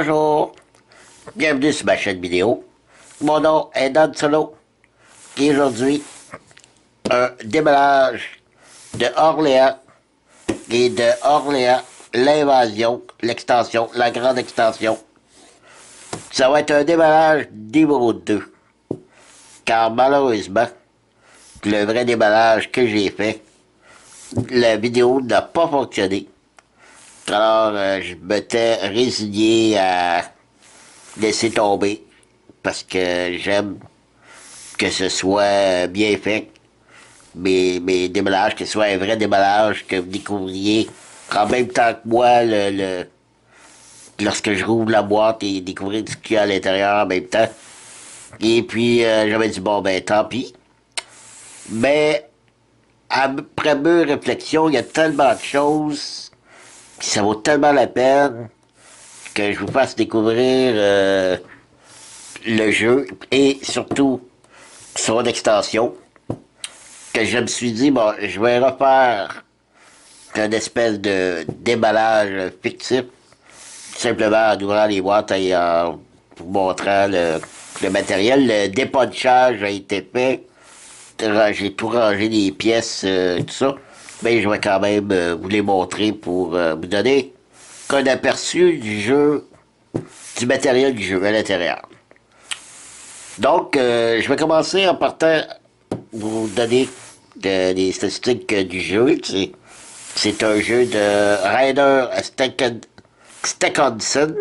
Bonjour, bienvenue sur ma chaîne vidéo. Mon nom est Dan Solo et aujourd'hui, un démêlage de Orléans et de Orléans, l'invasion, l'extension, la grande extension. Ça va être un démêlage numéro 2. Car malheureusement, le vrai démêlage que j'ai fait, la vidéo n'a pas fonctionné. Alors, je m'étais résigné à laisser tomber parce que j'aime que ce soit bien fait. Mes déballages, que ce soit un vrai déballage, que vous découvriez en même temps que moi lorsque je rouvre la boîte et découvrir ce qu'il y a à l'intérieur en même temps. Et puis, j'avais dit, bon, ben, tant pis. Mais, après mes réflexions, il y a tellement de choses, puis ça vaut tellement la peine que je vous fasse découvrir le jeu et surtout son extension, que je me suis dit, bon, je vais refaire une espèce de déballage fictif, simplement en ouvrant les boîtes et en vous montrant le matériel. Le dépunchage a été fait, j'ai tout rangé les pièces, tout ça, mais je vais quand même vous les montrer pour vous donner un aperçu du jeu, du matériel du jeu à l'intérieur. Donc, je vais commencer en partant vous donner des statistiques du jeu. C'est un jeu de Ryder Steckenson.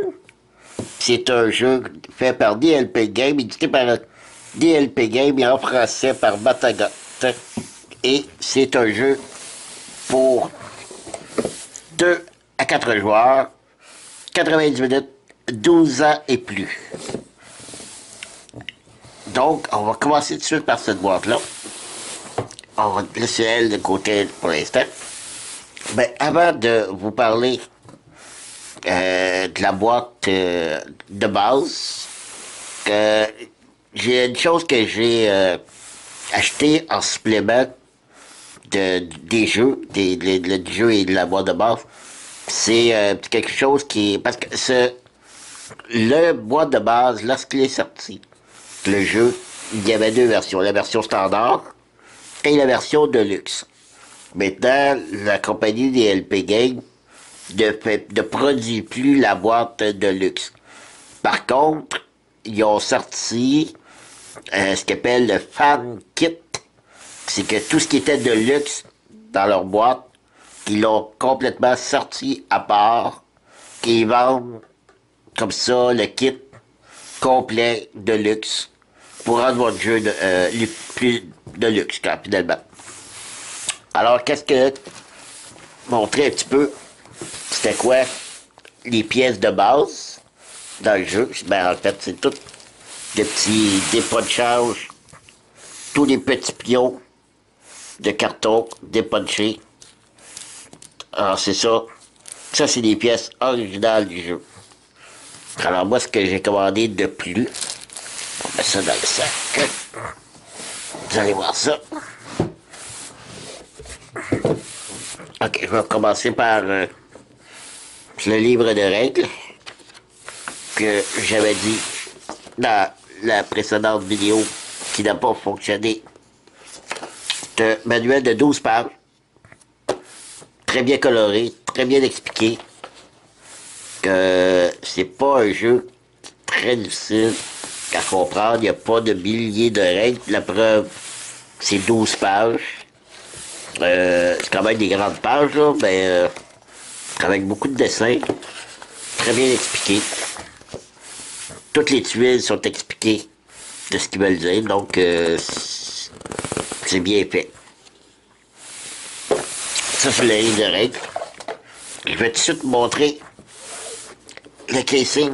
C'est un jeu fait par DLP Game, édité par DLP Game et en français par Matagot. Et c'est un jeu pour 2 à 4 joueurs, 90 minutes, 12 ans et plus. Donc, on va commencer tout de suite par cette boîte-là. On va laisser elle de côté pour l'instant. Mais avant de vous parler de la boîte de base, j'ai une chose que j'ai acheté en supplément des jeux, du jeu et de la boîte de base. C'est quelque chose qui... Parce que le boîte de base, lorsqu'il est sorti, le jeu, il y avait deux versions. La version standard et la version de luxe. Maintenant, la compagnie des LP Games ne produit plus la boîte de luxe. Par contre, ils ont sorti ce qu'ils appellent le Fan Kit. C'est que tout ce qui était de luxe dans leur boîte, ils l'ont complètement sorti à part. Et ils vendent comme ça le kit complet de luxe pour rendre votre jeu plus de luxe, finalement. Alors, qu'est-ce que... Montrer un petit peu, c'était quoi les pièces de base dans le jeu. Ben, en fait, c'est tout des petits dépunchages, tous les petits pions de carton dépunchés. Alors, c'est ça. Ça, c'est des pièces originales du jeu. Alors, moi, ce que j'ai commandé de plus, on met ça dans le sac. Vous allez voir ça. Ok, je vais commencer par le livre de règles que j'avais dit dans la précédente vidéo qui n'a pas fonctionné. C'est un manuel de 12 pages, très bien coloré, très bien expliqué, que c'est pas un jeu très difficile à comprendre, il n'y a pas de milliers de règles, la preuve, c'est 12 pages. C'est quand même des grandes pages, là, mais avec beaucoup de dessins, très bien expliqué. Toutes les tuiles sont expliquées de ce qu'ils veulent dire, donc c'est bien fait. Ça, c'est le livre de règles. Je vais tout de suite vous montrer le casing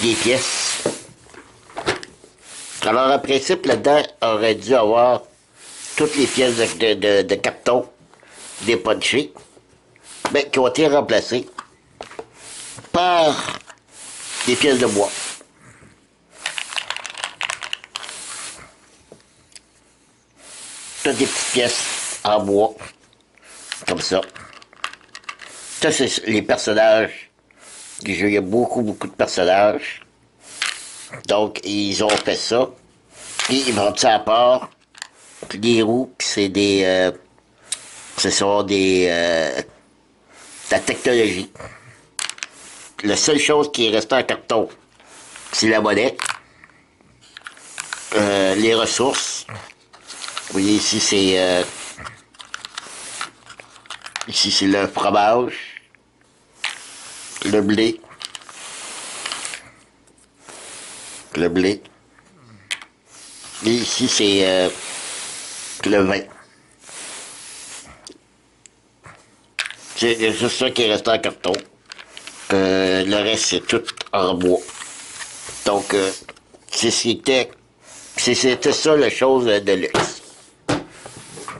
des pièces. Alors, en principe, là-dedans, on aurait dû avoir toutes les pièces de carton dépunchées, mais qui ont été remplacées par des pièces de bois. Toutes des petites pièces en bois, comme ça. Ça, c'est les personnages du jeu. Il y a beaucoup, beaucoup de personnages. Donc, ils ont fait ça. Puis, ils vendent ça à part. Puis, les roues, c'est des... ce sont des... de la technologie. La seule chose qui est restée en carton, c'est la monnaie. Les ressources. Vous voyez, ici, c'est le fromage, le blé, et ici, c'est le vin. C'est juste ça qui est resté en carton. Le reste, c'est tout en bois. Donc, c'était ça la chose de luxe.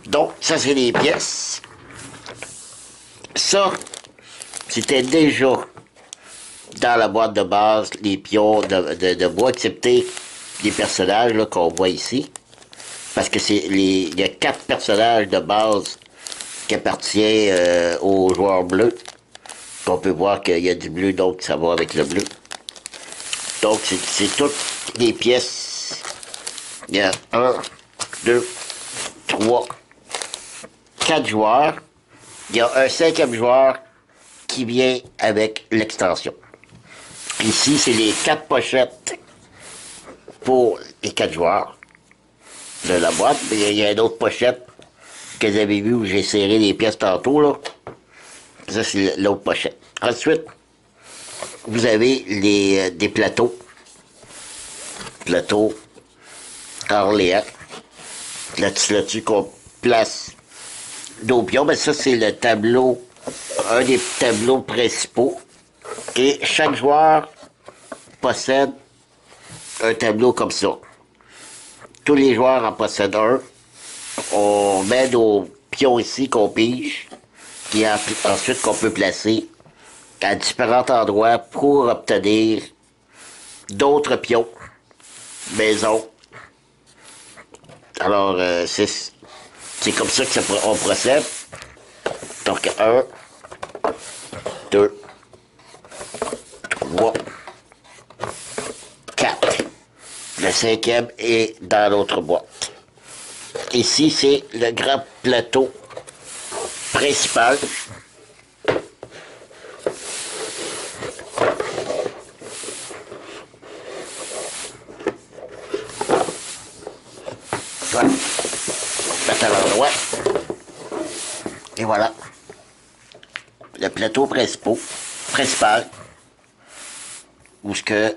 Donc, ça, c'est les pièces. Ça, c'était déjà dans la boîte de base, les pions de bois, excepté les personnages qu'on voit ici. Parce que il y a 4 personnages de base qui appartiennent aux joueurs bleus. On peut voir qu'il y a du bleu, donc ça va avec le bleu. Donc, c'est toutes les pièces. Il y a 1, 2, 3, 4 joueurs. Il y a un 5e joueur qui vient avec l'extension. Ici, c'est les 4 pochettes pour les 4 joueurs de la boîte. Il y a une autre pochette que vous avez vu où j'ai serré les pièces tantôt, là. Ça, c'est l'autre pochette. Ensuite, vous avez des plateaux. Plateau Orléans. Là-dessus qu'on place nos pions. Ben, ça, c'est le tableau, un des tableaux principaux. Et chaque joueur possède un tableau comme ça. Tous les joueurs en possèdent un. On met nos pions ici qu'on pige. Et ensuite qu'on peut placer à différents endroits pour obtenir d'autres pions, maisons. Alors, c'est comme ça qu'on procède. Donc, 1, 2, 3, 4. Le 5e est dans l'autre boîte. Ici, c'est le grand plateau principal. Voilà. Mettre à l'endroit. Et voilà. Le plateau principal. Où ce que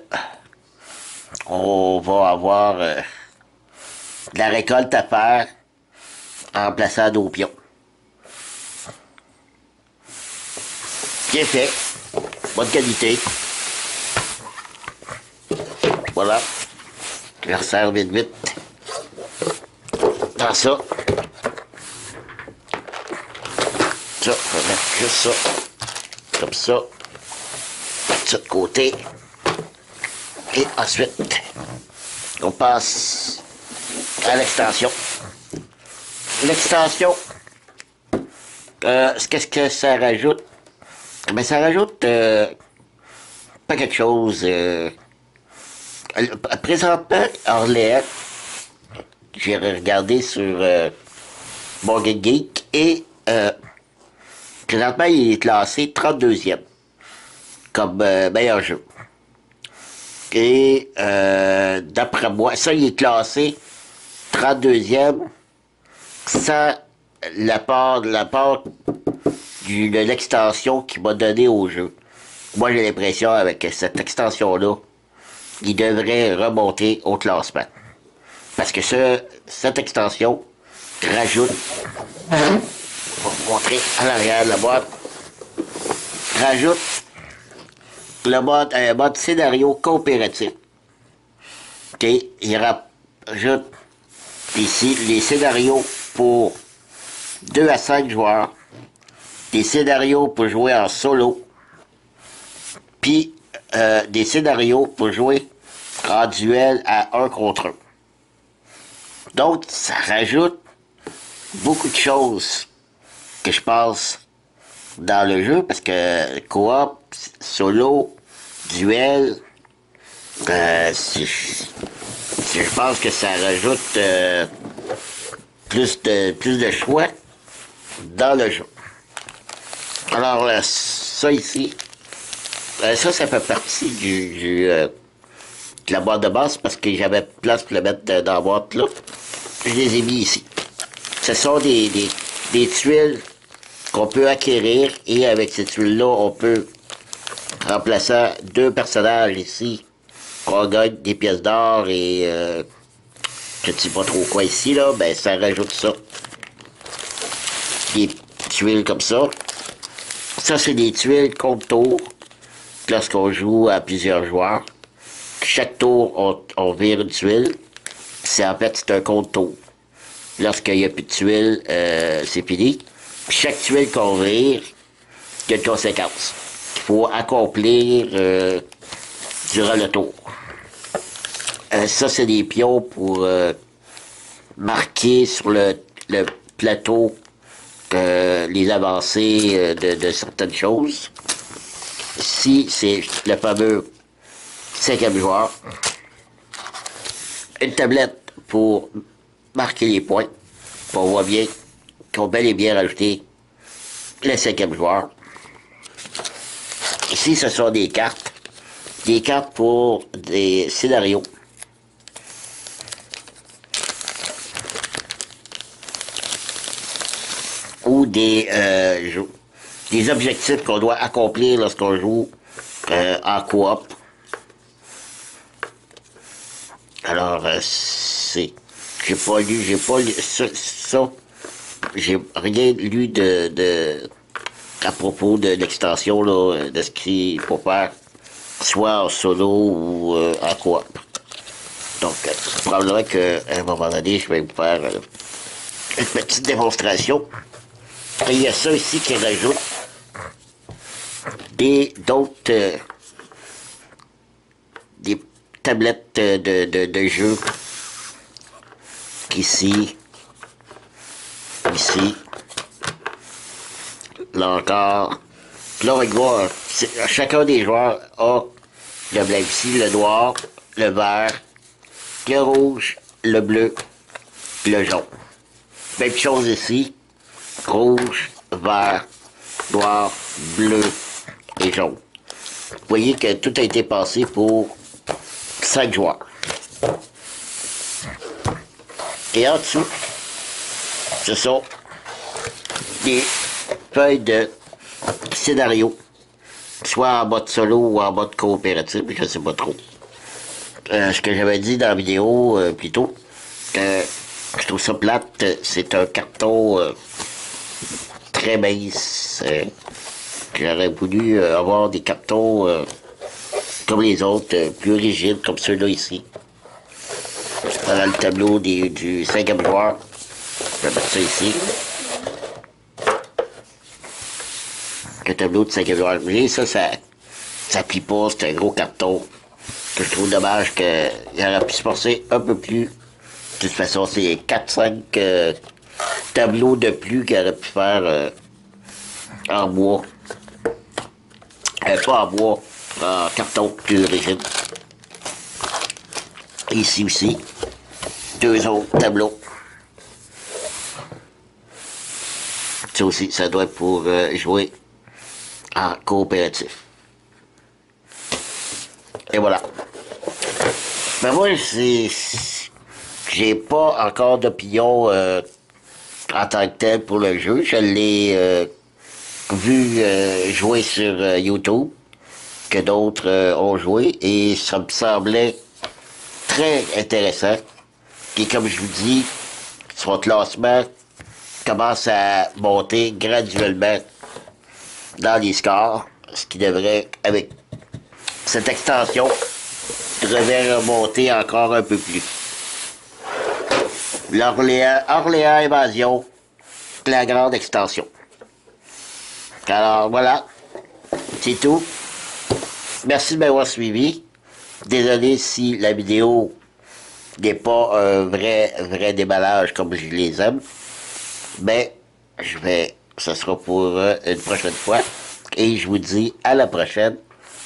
on va avoir de la récolte à faire en plaçant nos pions. Bien fait. Bonne qualité. Voilà. Je resserre vite vite. Dans ça. Ça, on va mettre juste ça. Comme ça. Mettre ça de côté. Et ensuite, on passe à l'extension. L'extension, qu'est-ce que ça rajoute? Ben, ça rajoute pas quelque chose. Présentement, Orléans, j'ai regardé sur Board Geek et présentement, il est classé 32e comme meilleur jeu. Et d'après moi, ça, il est classé 32e sans la part de l'extension qu'il m'a donné au jeu. Moi, j'ai l'impression, avec cette extension-là, il devrait remonter au classement. Parce que cette extension rajoute, je vais vous montrer à l'arrière de la boîte, rajoute un mode scénario coopératif. OK? Il rajoute ici les scénarios pour 2 à 5 joueurs, des scénarios pour jouer en solo, puis des scénarios pour jouer en duel à 1 contre 1. Donc, ça rajoute beaucoup de choses que je pense dans le jeu, parce que coop, solo, duel, je pense que ça rajoute plus de choix dans le jeu. Alors, ça ici, ça fait partie de la boîte de base parce que j'avais place pour le mettre dans la boîte là. Je les ai mis ici. Ce sont des tuiles qu'on peut acquérir et avec ces tuiles-là, on peut remplacer deux personnages ici qu'on gagne des pièces d'or et je ne sais pas trop quoi ici, là, ben ça rajoute ça. Des tuiles comme ça. Ça, c'est des tuiles contre tour lorsqu'on joue à plusieurs joueurs. Chaque tour, on vire une tuile. En fait, c'est un contre tour. Lorsqu'il n'y a plus de tuiles, c'est fini. Chaque tuile qu'on vire, il y a une conséquence. Il faut accomplir durant le tour. Ça, c'est des pions pour marquer sur le plateau les avancées de certaines choses. Ici, c'est le fameux 5e joueur. Une tablette pour marquer les points. On voit bien qu'on bel et bien rajouté le 5e joueur. Ici, ce sont des cartes. Des cartes pour des scénarios. Ou des objectifs qu'on doit accomplir lorsqu'on joue en coop. Alors, j'ai pas lu ça, j'ai rien lu à propos de l'extension, là, de ce qu'il faut faire, soit en solo ou en coop. Donc, probablement qu'à un moment donné, je vais vous faire une petite démonstration. Et il y a ça ici qui rajoute d'autres des tablettes de jeu. Ici, là encore. Là, on va voir, chacun des joueurs a le blanc ici, le noir, le vert, le rouge, le bleu, le jaune. Même chose ici. Rouge, vert, noir, bleu et jaune. Vous voyez que tout a été passé pour 5 joueurs. Et en dessous, ce sont des feuilles de scénario, soit en mode solo ou en mode coopératif, je ne sais pas trop. Ce que j'avais dit dans la vidéo plus tôt, je trouve ça plate, c'est un carton très mince. J'aurais voulu avoir des cartons comme les autres, plus rigides, comme ceux-là ici. Dans le tableau du 5e joueur. Je vais mettre ça ici. Le tableau du 5e joueur. Mais ça plie pas, c'est un gros carton. Que je trouve dommage qu'il aurait pu se passer un peu plus. De toute façon, c'est 4-5 tableaux de plus qu'il aurait pu faire en bois. Pas en bois, en carton plus rigide. Ici aussi, 2 autres tableaux. Ça aussi, ça doit être pour jouer en coopératif. Et voilà. Ben moi, j'ai pas encore d'opinion en tant que tel pour le jeu. Je l'ai vu jouer sur YouTube, que d'autres ont joué, et ça me semblait très intéressant. Et comme je vous dis, son classement commence à monter graduellement dans les scores, ce qui devrait, avec cette extension, devrait remonter encore un peu plus. Orléans Invasion, la grande extension. Alors voilà, c'est tout. Merci de m'avoir suivi. Désolé si la vidéo n'est pas un vrai déballage comme je les aime. Mais ça sera pour une prochaine fois. Et je vous dis à la prochaine.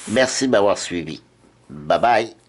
Merci de m'avoir suivi. Bye bye.